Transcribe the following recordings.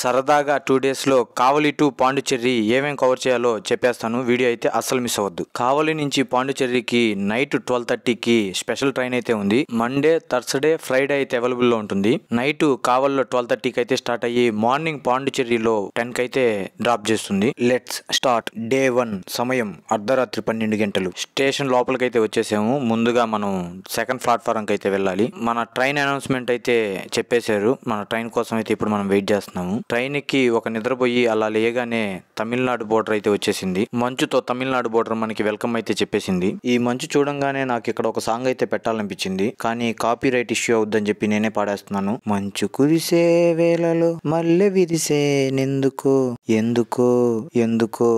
సరదాగా 2 డేస్లో కావలి టు పాండిచ్చేరి ఏమేం కవర్ చేయాలో చెప్పేస్తాను. వీడియో అయితే అస్సలు మిస్ అవ్వద్దు. కావలి నుంచి పాండిచ్చేరికి నైట్ 12:30కి స్పెషల్ ట్రైన్ అయితే ఉంది. మండే, థర్స్డే, ఫ్రైడే అయితే అవైలబుల్లో ఉంటుంది. నైట్ కావలిలో 12:30కి అయితే స్టార్ట్ అయ్యి మార్నింగ్ పాండిచ్చేరిలో 10కి అయితే డ్రాప్ చేస్తుంది. Let's start. డే 1 సమయం అర్ధరాత్రి 12 గంటలు. స్టేషన్ లోపలికైతే వచ్చేసాము. ముందుగా మనం సెకండ్ ప్లాట్ఫారంకి అయితే వెళ్ళాలి. మన ట్రైన్ అనౌన్స్మెంట్ అయితే చెప్పేశారు. మన ట్రైన్ కోసం అయితే ఇప్పుడు మనం వెయిట్ చేస్తున్నాము. ట్రైన్ ఎక్కి ఒక నిద్రపోయి అలా లేగానే తమిళనాడు బోర్డర్ అయితే వచ్చేసింది. మంచుతో తమిళనాడు బోర్డర్ మనకి వెల్కమ్ అయితే చెప్పేసింది. ఈ మంచు చూడంగానే నాకు ఇక్కడ ఒక సాంగ్ అయితే పెట్టాలనిపించింది, కానీ కాపీ రైట్ ఇష్యూ అవుద్దని చెప్పి నేనే పాడేస్తున్నాను. మంచు కురిసే వేళలో మల్లె విరిసే నెందుకో ఎందుకో ఎందుకో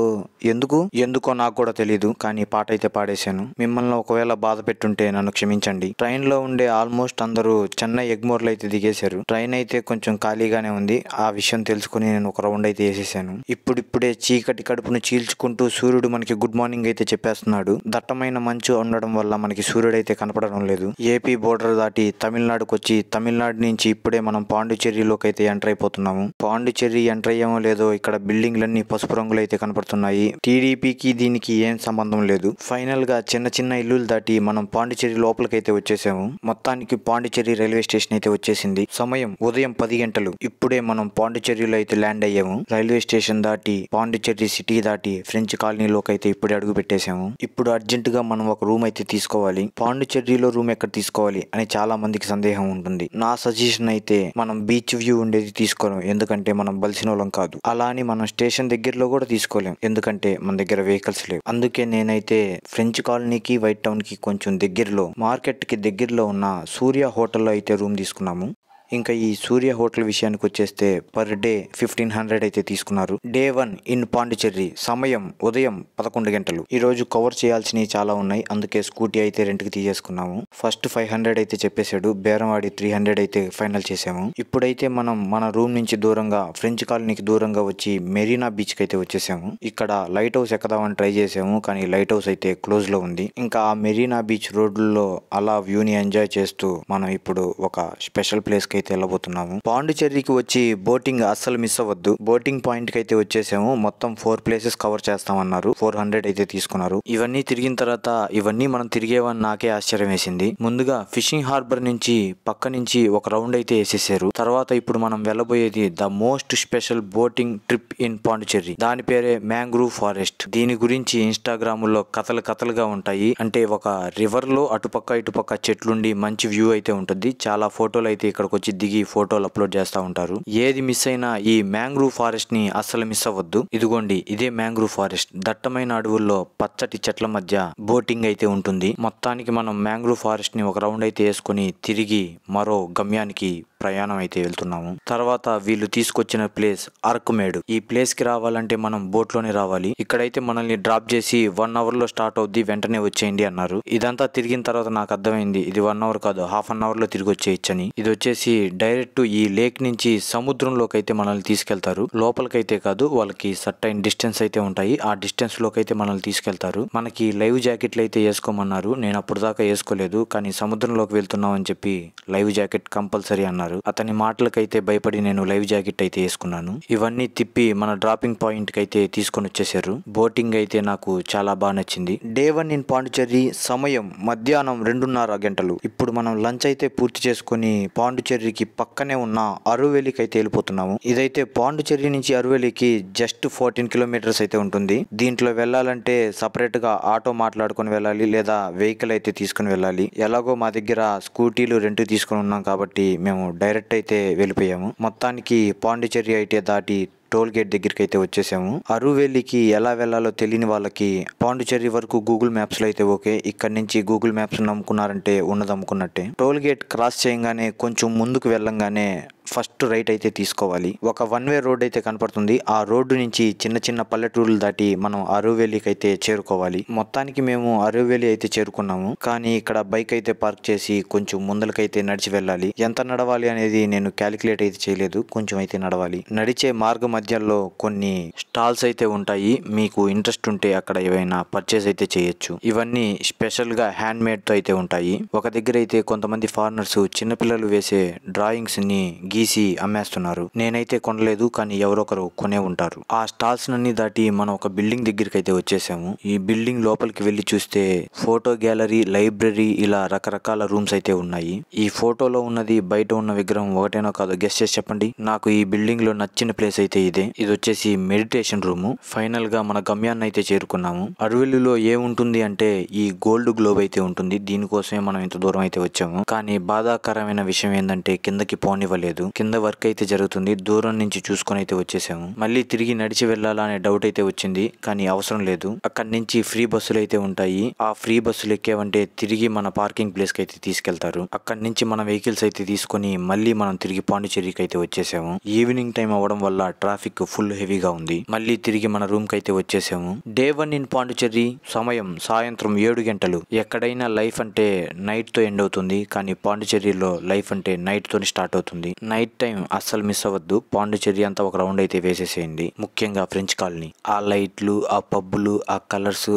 ఎందుకు ఎందుకో నాకు కూడా తెలీదు, కానీ పాట అయితే పాడేశాను. మిమ్మల్ని ఒకవేళ బాధ పెట్టుంటే నన్ను క్షమించండి. ట్రైన్ లో ఉండే ఆల్మోస్ట్ అందరూ చెన్నై ఎగ్మోర్లో అయితే దిగేశారు. ట్రైన్ అయితే కొంచెం ఖాళీగానే ఉంది. ఆ విషయం తెలుసుకుని నేను ఒక రౌండ్ అయితే వేసేసాను. ఇప్పుడిప్పుడే చీకటి కడుపును చీల్చుకుంటూ సూర్యుడు మనకి గుడ్ మార్నింగ్ అయితే చెప్పేస్తున్నాడు. దట్టమైన మంచు ఉండడం వల్ల మనకి సూర్యుడు అయితే కనపడడం లేదు. ఏపీ బోర్డర్ దాటి తమిళనాడుకు వచ్చి తమిళనాడు నుంచి ఇప్పుడే మనం పాండిచ్చేరిలోకి అయితే ఎంటర్ అయిపోతున్నాము. పాండిచ్చేరి ఎంటర్ అయ్యామో లేదో ఇక్కడ బిల్డింగ్లన్నీ పసుపు రంగులు అయితే కనపడుతున్నాయి. టీడీపీకి దీనికి ఏం సంబంధం లేదు. ఫైనల్ గా చిన్న చిన్న ఇల్లులు దాటి మనం పాండిచ్చేరి లోపలికైతే వచ్చేసాము. మొత్తానికి పాండిచ్చేరి రైల్వే స్టేషన్ అయితే వచ్చేసింది. సమయం ఉదయం 10 గంటలు. ఇప్పుడే మనం పాండిచ్చేరిలో అయితే ల్యాండ్ అయ్యాము. రైల్వే స్టేషన్ దాటి పాండిచ్చేరి సిటీ దాటి ఫ్రెంచ్ కాలనీలోకి అయితే ఇప్పుడే అడుగు పెట్టేశాము. ఇప్పుడు అర్జెంట్ గా మనం ఒక రూమ్ అయితే తీసుకోవాలి. పాండిచ్చేరిలో రూమ్ ఎక్కడ తీసుకోవాలి అని చాలా మందికి సందేహం ఉంటుంది. నా సజెషన్ అయితే మనం బీచ్ వ్యూ ఉండేది తీసుకోలేం, ఎందుకంటే మనం బలిసినోళ్ళం కాదు. అలా అని మనం స్టేషన్ దగ్గరలో కూడా తీసుకోలేం, ఎందుకంటే మన దగ్గర వెహికల్స్ లేవు. అందుకే నేనైతే ఫ్రెంచ్ కాలనీకి వైట్ టౌన్ కి కొంచెం దగ్గరలో మార్కెట్ కి దగ్గరలో ఉన్న సూర్య హోటల్లో అయితే రూమ్ తీసుకున్నాము. ఇంకా ఈ సూర్య హోటల్ విషయానికి వచ్చేస్తే పర్ డే 1500 అయితే తీసుకున్నారు. Day 1 in Pondicherry. సమయం ఉదయం 11 గంటలు. ఈ రోజు కవర్ చేయాల్సినవి చాలా ఉన్నాయి, అందుకే స్కూటీ అయితే రెంట్కి తీసేసుకున్నాము. ఫస్ట్ 500 అయితే చెప్పేశాడు, బేరంవాడి 300 అయితే ఫైనల్ చేసాము. ఇప్పుడైతే మనం మన రూమ్ నుంచి దూరంగా ఫ్రెంచ్ కాలనీకి దూరంగా వచ్చి మెరీనా బీచ్ కి అయితే వచ్చేసాము. ఇక్కడ లైట్ హౌస్ ఎక్కదామని ట్రై చేసాము, కానీ లైట్ హౌస్ అయితే క్లోజ్ లో ఉంది. ఇంకా ఆ మెరీనా బీచ్ రోడ్లలో అలా వ్యూని ఎంజాయ్ చేస్తూ మనం ఇప్పుడు ఒక స్పెషల్ ప్లేస్ అయితే వెళ్ళబోతున్నాము. పాండిచ్చేరికి వచ్చి బోటింగ్ అస్సలు మిస్ అవ్వద్దు. బోటింగ్ పాయింట్ కి అయితే వచ్చేసాము. మొత్తం 4 ప్లేసెస్ కవర్ చేస్తామన్నారు. 400 అయితే తీసుకున్నారు. ఇవన్నీ తిరిగిన తర్వాత ఇవన్నీ మనం తిరిగేవని నాకే ఆశ్చర్యం వేసింది. ముందుగా ఫిషింగ్ హార్బర్ నుంచి పక్క నుంచి ఒక రౌండ్ అయితే వేసేసారు. తర్వాత ఇప్పుడు మనం వెళ్ళబోయేది the most special boating trip in Pondicherry. దాని పేరే మ్యాంగ్రూవ్ ఫారెస్ట్. దీని గురించి ఇన్స్టాగ్రామ్ లో కథలుగా ఉంటాయి. అంటే ఒక రివర్ లో అటుపక్క ఇటుపక్క చెట్లుండి మంచి వ్యూ అయితే ఉంటుంది. చాలా ఫోటోలు అయితే ఇక్కడికి వచ్చి దిగి ఫోటోలు అప్లోడ్ చేస్తా ఉంటారు. ఏది మిస్ అయినా ఈ మ్యాంగ్రూవ్ ఫారెస్ట్ ని అస్సలు మిస్ అవ్వద్దు. ఇదిగోండి, ఇదే మ్యాంగ్రూవ్ ఫారెస్ట్. దట్టమైన అడవుల్లో పచ్చటి చెట్ల మధ్య బోటింగ్ అయితే ఉంటుంది. మొత్తానికి మనం మ్యాంగ్రూవ్ ఫారెస్ట్ ని ఒక రౌండ్ అయితే వేసుకుని తిరిగి మరో గమ్యానికి ప్రయాణం అయితే వెళ్తున్నాము. తర్వాత వీళ్ళు తీసుకొచ్చిన ప్లేస్ అరకుమేడు. ఈ ప్లేస్ కి రావాలంటే మనం బోట్ లోనే రావాలి. ఇక్కడైతే మనల్ని డ్రాప్ చేసి 1 అవర్ లో స్టార్ట్ అవుద్ది, వెంటనే వచ్చేయండి అన్నారు. ఇదంతా తిరిగిన తర్వాత నాకు అర్థమైంది ఇది 1 అవర్ కాదు, హాఫ్ అన్ అవర్ లో తిరిగి వచ్చేయచ్చని. ఇది వచ్చేసి డైరెక్ట్ ఈ లేక్ నుంచి సముద్రంలోకి అయితే మనల్ని తీసుకెళ్తారు. లోపలికైతే కాదు, వాళ్ళకి సర్టైన్ డిస్టెన్స్ అయితే ఉంటాయి. ఆ డిస్టెన్స్ లోకి అయితే మనల్ని తీసుకెళ్తారు. మనకి లైవ్ జాకెట్లు అయితే వేసుకోమన్నారు. నేను అప్పుడు దాకా వేసుకోలేదు, కానీ సముద్రంలోకి వెళ్తున్నాం అని చెప్పి లైవ్ జాకెట్ కంపల్సరీ అన్నారు. అతని మాటలకైతే భయపడి నేను లైవ్ జాకెట్ అయితే వేసుకున్నాను. ఇవన్నీ తిప్పి మన డ్రాపింగ్ పాయింట్ కి అయితే తీసుకొని వచ్చేసారు. బోటింగ్ అయితే నాకు చాలా బాగా నచ్చింది. Day 1 in Pondicherry. సమయం మధ్యాహ్నం 2:30 గంటలు. ఇప్పుడు మనం లంచ్ అయితే పూర్తి చేసుకుని పాండిచ్చేరికి పక్కనే ఉన్న అరువేలికి అయితే వెళ్ళిపోతున్నాము. ఇదైతే పాండిచ్చేరి నుంచి అరువేలికి జస్ట్ 14 కిలోమీటర్స్ అయితే ఉంటుంది. దీంట్లో వెళ్ళాలంటే సపరేట్ గా ఆటో మాట్లాడుకుని వెళ్ళాలి, లేదా వెహికల్ అయితే తీసుకుని వెళ్ళాలి. ఎలాగో మా దగ్గర స్కూటీలు రెంట్ తీసుకుని ఉన్నాం కాబట్టి మేము డైరెక్ట్ అయితే వెళ్ళిపోయాము. మొత్తానికి పాండిచ్చేరి అయితే దాటి టోల్ గేట్ దగ్గరికి అయితే వచ్చేసాము. అరువేలికి ఎలా వెళ్లాలో తెలియని వాళ్ళకి పాండిచ్చేరి వరకు గూగుల్ మ్యాప్స్ లో అయితే ఓకే. ఇక్కడ నుంచి గూగుల్ మ్యాప్స్ నమ్ముకున్నారంటే ఉన్నది అమ్ముకున్నట్టే. టోల్ గేట్ క్రాస్ చేయగానే కొంచెం ముందుకు వెళ్ళంగానే ఫస్ట్ రైట్ అయితే తీసుకోవాలి. ఒక 1 వే రోడ్ అయితే కనపడుతుంది. ఆ రోడ్డు నుంచి చిన్న చిన్న పల్లెటూర్లు దాటి మనం అరువేలికి అయితే చేరుకోవాలి. మొత్తానికి మేము అరువేలి అయితే చేరుకున్నాము. కానీ ఇక్కడ బైక్ అయితే పార్క్ చేసి కొంచెం ముందలకైతే నడిచి వెళ్ళాలి. ఎంత నడవాలి అనేది నేను క్యాలిక్యులేట్ అయితే చేయలేదు, కొంచెం అయితే నడవాలి. నడిచే మార్గ మధ్యలో కొన్ని స్టాల్స్ అయితే ఉంటాయి. మీకు ఇంట్రెస్ట్ ఉంటే అక్కడ ఏవైనా పర్చేస్ అయితే చేయొచ్చు. ఇవన్నీ స్పెషల్ గా హ్యాండ్ మేడ్ తో అయితే ఉంటాయి. ఒక దగ్గర అయితే కొంతమంది ఫారినర్స్ చిన్నపిల్లలు వేసే డ్రాయింగ్స్ ని గీసి తీసి అమ్మేస్తున్నారు. నేనైతే కొనలేదు, కానీ ఎవరొకరు కొనే ఉంటారు. ఆ స్టాల్స్ నన్ని దాటి మనం ఒక బిల్డింగ్ దగ్గరికి అయితే వచ్చేసాము. ఈ బిల్డింగ్ లోపలికి వెళ్లి చూస్తే ఫోటో గ్యాలరీ, లైబ్రరీ ఇలా రకరకాల రూమ్స్ అయితే ఉన్నాయి. ఈ ఫోటోలో ఉన్నది బయట ఉన్న విగ్రహం ఒకటేనో కాదో గెస్ చేసి చెప్పండి. నాకు ఈ బిల్డింగ్ లో నచ్చిన ప్లేస్ అయితే ఇదే. ఇది వచ్చేసి మెడిటేషన్ రూమ్. ఫైనల్ గా మన గమ్యాన్ని అయితే చేరుకున్నాము. అరవెల్లిలో ఏముంటుంది అంటే ఈ గోల్డ్ గ్లోబ్ అయితే ఉంటుంది. దీనికోసమే మనం ఇంత దూరం అయితే వచ్చాము. కానీ బాధాకరమైన విషయం ఏంటంటే కిందకి పోనివ్వలేదు. కింద వర్క్ అయితే జరుగుతుంది. దూరం నుంచి చూసుకొని అయితే వచ్చేసాము. మళ్ళీ తిరిగి నడిచి వెళ్ళాలా అనే డౌట్ అయితే వచ్చింది, కానీ అవసరం లేదు. అక్కడి నుంచి ఫ్రీ బస్సులు అయితే ఉంటాయి. ఆ ఫ్రీ బస్సులు ఎక్కేవంటే తిరిగి మన పార్కింగ్ ప్లేస్ కి అయితే తీసుకెళ్తారు. అక్కడి నుంచి మన వెహికల్స్ అయితే తీసుకొని మళ్ళీ మనం తిరిగి పాండిచేరికి అయితే వచ్చేసాము. ఈవినింగ్ టైం అవ్వడం వల్ల ట్రాఫిక్ ఫుల్ హెవీగా ఉంది. మళ్ళీ తిరిగి మన రూమ్ కి అయితే వచ్చేసాము. Day 1 in Pondicherry. సమయం సాయంత్రం 7 గంటలు. ఎక్కడైనా లైఫ్ అంటే నైట్ తో ఎండ్ అవుతుంది, కానీ పాండిచేరిలో లైఫ్ అంటే నైట్ తోని స్టార్ట్ అవుతుంది. నైట్ టైం అస్సలు మిస్ అవ్వద్దు. పాండిచేరి అంతా ఒక రౌండ్ అయితే వేసేసేయండి. ముఖ్యంగా ఫ్రెంచ్ కాలనీ. ఆ లైట్లు, ఆ పబ్బులు, ఆ కలర్స్,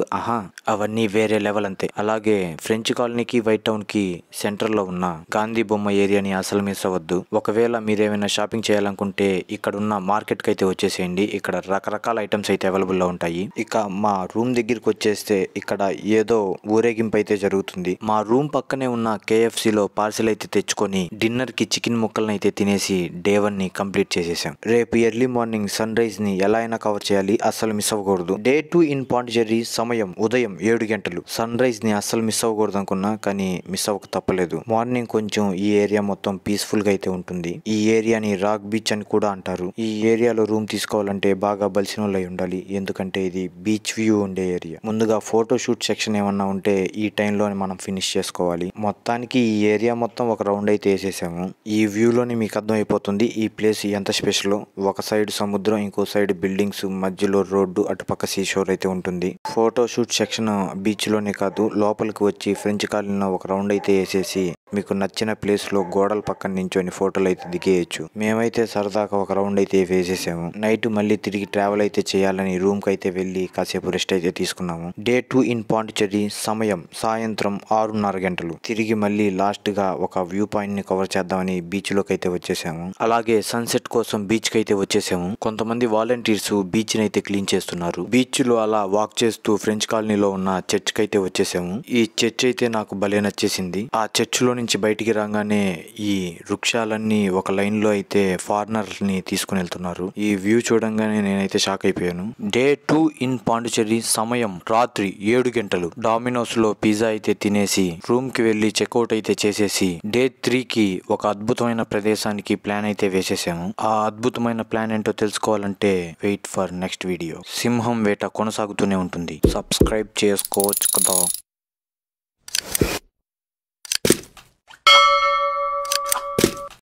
అవన్నీ వేరే లెవెల్ అంతే. అలాగే ఫ్రెంచ్ కాలనీకి, వైట్ టౌన్ కి సెంటర్ లో ఉన్న గాంధీ బొమ్మ ఏరియాని అసలు మిస్ అవ్వద్దు. ఒకవేళ మీరేమైనా షాపింగ్ చేయాలనుకుంటే ఇక్కడ ఉన్న మార్కెట్ కి అయితే వచ్చేసేయండి. ఇక్కడ రకరకాల ఐటమ్స్ అయితే అవైలబుల్ లో ఉంటాయి. ఇక మా రూమ్ దగ్గరికి వచ్చేస్తే ఇక్కడ ఏదో ఊరేగింపు అయితే జరుగుతుంది. మా రూమ్ పక్కనే ఉన్న KFC లో పార్సిల్ అయితే తెచ్చుకొని డిన్నర్ కి చికెన్ ముక్కలను అయితే తినేసి డే 1 ని కంప్లీట్ చేసేసాం. రేపు ఎర్లీ మార్నింగ్ సన్ రైజ్ ని ఎలా అయినా కవర్ చేయాలి, అస్సలు మిస్ అవ్వకూడదు. Day 2 in Pondicherry. సమయం ఉదయం 7 గంటలు. సన్ రైజ్ ని అస్సలు మిస్ అవ్వకూడదు అనుకున్నా, కానీ మిస్ అవ్వక తప్పలేదు. మార్నింగ్ కొంచెం ఈ ఏరియా మొత్తం పీస్ఫుల్ గా అయితే ఉంటుంది. ఈ ఏరియాని రాక్ బీచ్ అని కూడా అంటారు. ఈ ఏరియాలో రూమ్ తీసుకోవాలంటే బాగా బలిసిన వాళ్ళు అయి ఉండాలి, ఎందుకంటే ఇది బీచ్ వ్యూ ఉండే ఏరియా. ముందుగా ఫోటో షూట్ సెక్షన్ ఏమన్నా ఉంటే ఈ టైంలో మనం ఫినిష్ చేసుకోవాలి. మొత్తానికి ఈ ఏరియా మొత్తం ఒక రౌండ్ అయితే వేసేసాము. ఈ వ్యూలోని మీకు అర్థం అయిపోతుంది ఈ ప్లేస్ ఎంత స్పెషల్. ఒక సైడ్ సముద్రం, ఇంకో సైడ్ బిల్డింగ్స్, మధ్యలో రోడ్డు, అటుపక్క సీషోర్ అయితే ఉంటుంది. ఫోటో షూట్ సెక్షన్ బీచ్ లోనే కాదు, లోపలికి వచ్చి ఫ్రెంచ్ కాలనీలో ఒక రౌండ్ అయితే వేసేసి మీకు నచ్చిన ప్లేస్ లో గోడల పక్కన నించొని ఫోటోలు అయితే దిగేయచ్చు. మేమైతే సరదాగా ఒక రౌండ్ అయితే వేసేసాము. నైట్ మళ్ళీ తిరిగి ట్రావెల్ అయితే చేయాలని రూమ్ కి అయితే వెళ్లి కాసేపు రెస్ట్ అయితే తీసుకున్నాము. Day 2 in Pondicherry. సమయం సాయంత్రం 6:30 గంటలు. తిరిగి మళ్ళీ లాస్ట్ గా ఒక వ్యూ పాయింట్ ని కవర్ చేద్దామని బీచ్ లోకి అయితే వచ్చేసాము. అలాగే సన్సెట్ కోసం బీచ్ కి అయితే వచ్చేసాము. కొంతమంది వాలంటీర్స్ బీచ్ ని అయితే క్లీన్ చేస్తున్నారు. బీచ్ లో అలా వాక్ చేస్తూ ఫ్రెంచ్ కాలనీలో ఉన్న చర్చ్ కి అయితే వచ్చేసాము. ఈ చర్చ్ అయితే నాకు భలే నచ్చేసింది. ఆ చర్చ్ లో నుంచి బయటికి రాగానే ఈ వృక్షాలన్నీ ఒక లైన్ లో అయితే ఫారినర్ ని తీసుకుని వెళ్తున్నారు. ఈ వ్యూ చూడంగానే నేనైతే షాక్ అయిపోయాను. Day 2 in Pondicherry. సమయం రాత్రి 7 గంటలు. డామినోస్ లో పిజ్జా అయితే తినేసి రూమ్ కి వెళ్లి చెక్అవుట్ అయితే చేసేసి డే 3 కి ఒక అద్భుతమైన ప్రదేశానికి ప్లాన్ అయితే వేసేసాము. ఆ అద్భుతమైన ప్లాన్ ఏంటో తెలుసుకోవాలంటే వెయిట్ ఫర్ నెక్స్ట్ వీడియో. సింహం వేట కొనసాగుతూనే ఉంటుంది. సబ్స్క్రైబ్ చేసుకోవచ్చు కదా.